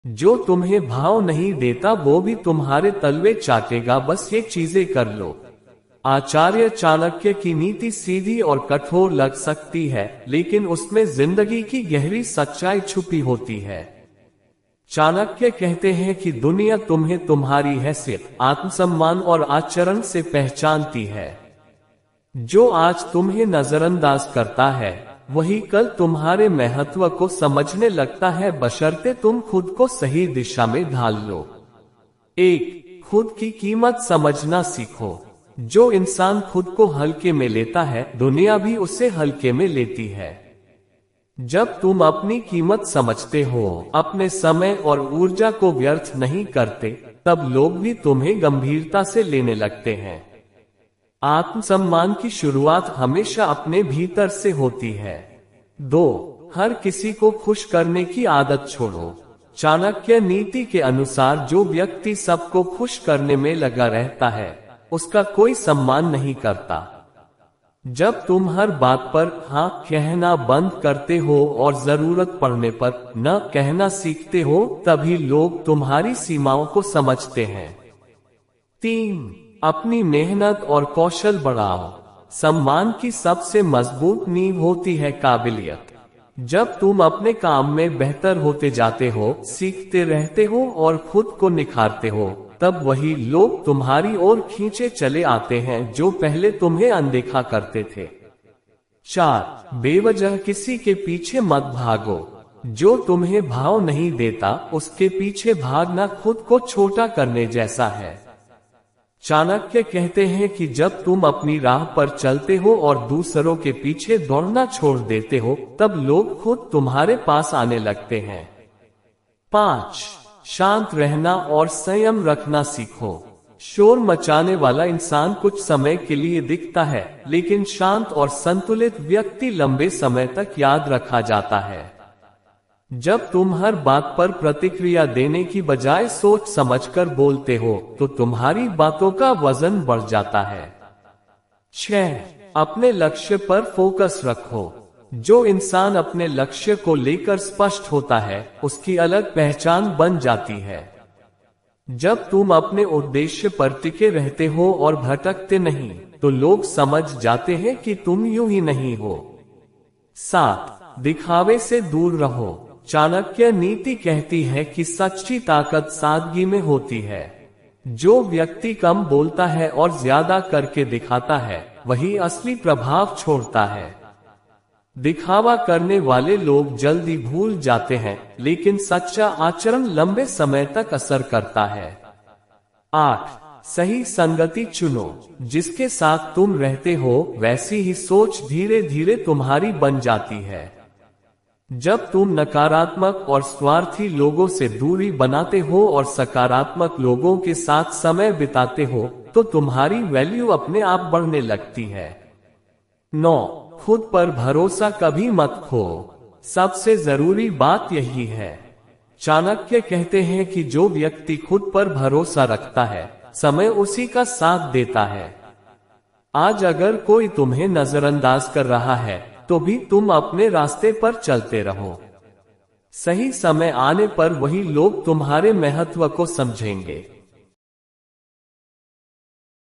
जो तुम्हें भाव नहीं देता वो भी तुम्हारे तलवे चाटेगा, बस ये चीजें कर लो। आचार्य चाणक्य की नीति सीधी और कठोर लग सकती है, लेकिन उसमें जिंदगी की गहरी सच्चाई छुपी होती है। चाणक्य कहते हैं कि दुनिया तुम्हें तुम्हारी हैसियत, आत्मसम्मान और आचरण से पहचानती है। जो आज तुम्हें नजरअंदाज करता है वही कल तुम्हारे महत्व को समझने लगता है, बशर्ते तुम खुद को सही दिशा में ढाल लो। एक, खुद की कीमत समझना सीखो। जो इंसान खुद को हल्के में लेता है, दुनिया भी उसे हल्के में लेती है। जब तुम अपनी कीमत समझते हो, अपने समय और ऊर्जा को व्यर्थ नहीं करते, तब लोग भी तुम्हें गंभीरता से लेने लगते हैं। आत्मसम्मान की शुरुआत हमेशा अपने भीतर से होती है। 2, हर किसी को खुश करने की आदत छोड़ो। चाणक्य नीति के अनुसार जो व्यक्ति सबको खुश करने में लगा रहता है, उसका कोई सम्मान नहीं करता। जब तुम हर बात पर हाँ कहना बंद करते हो और जरूरत पड़ने पर न कहना सीखते हो, तभी लोग तुम्हारी सीमाओं को समझते हैं। 3, अपनी मेहनत और कौशल बढ़ाओ। सम्मान की सबसे मजबूत नींव होती है काबिलियत। जब तुम अपने काम में बेहतर होते जाते हो, सीखते रहते हो और खुद को निखारते हो, तब वही लोग तुम्हारी ओर खींचे चले आते हैं जो पहले तुम्हें अनदेखा करते थे। 4, बेवजह किसी के पीछे मत भागो। जो तुम्हें भाव नहीं देता उसके पीछे भागना खुद को छोटा करने जैसा है। चाणक्य कहते हैं कि जब तुम अपनी राह पर चलते हो और दूसरों के पीछे दौड़ना छोड़ देते हो, तब लोग खुद तुम्हारे पास आने लगते हैं। 5, शांत रहना और संयम रखना सीखो। शोर मचाने वाला इंसान कुछ समय के लिए दिखता है, लेकिन शांत और संतुलित व्यक्ति लंबे समय तक याद रखा जाता है। जब तुम हर बात पर प्रतिक्रिया देने की बजाय सोच समझकर बोलते हो, तो तुम्हारी बातों का वजन बढ़ जाता है। 6, अपने लक्ष्य पर फोकस रखो। जो इंसान अपने लक्ष्य को लेकर स्पष्ट होता है, उसकी अलग पहचान बन जाती है। जब तुम अपने उद्देश्य पर टिके रहते हो और भटकते नहीं, तो लोग समझ जाते हैं कि तुम यूं ही नहीं हो। 7, दिखावे से दूर रहो। चाणक्य नीति कहती है कि सच्ची ताकत सादगी में होती है। जो व्यक्ति कम बोलता है और ज्यादा करके दिखाता है, वही असली प्रभाव छोड़ता है। दिखावा करने वाले लोग जल्दी भूल जाते हैं, लेकिन सच्चा आचरण लंबे समय तक असर करता है। 8, सही संगति चुनो। जिसके साथ तुम रहते हो, वैसी ही सोच धीरे धीरे तुम्हारी बन जाती है। जब तुम नकारात्मक और स्वार्थी लोगों से दूरी बनाते हो और सकारात्मक लोगों के साथ समय बिताते हो, तो तुम्हारी वैल्यू अपने आप बढ़ने लगती है। 9, खुद पर भरोसा कभी मत खो। सबसे जरूरी बात यही है। चाणक्य कहते हैं कि जो व्यक्ति खुद पर भरोसा रखता है, समय उसी का साथ देता है। आज अगर कोई तुम्हें नजरअंदाज कर रहा है, तो भी तुम अपने रास्ते पर चलते रहो। सही समय आने पर वही लोग तुम्हारे महत्व को समझेंगे।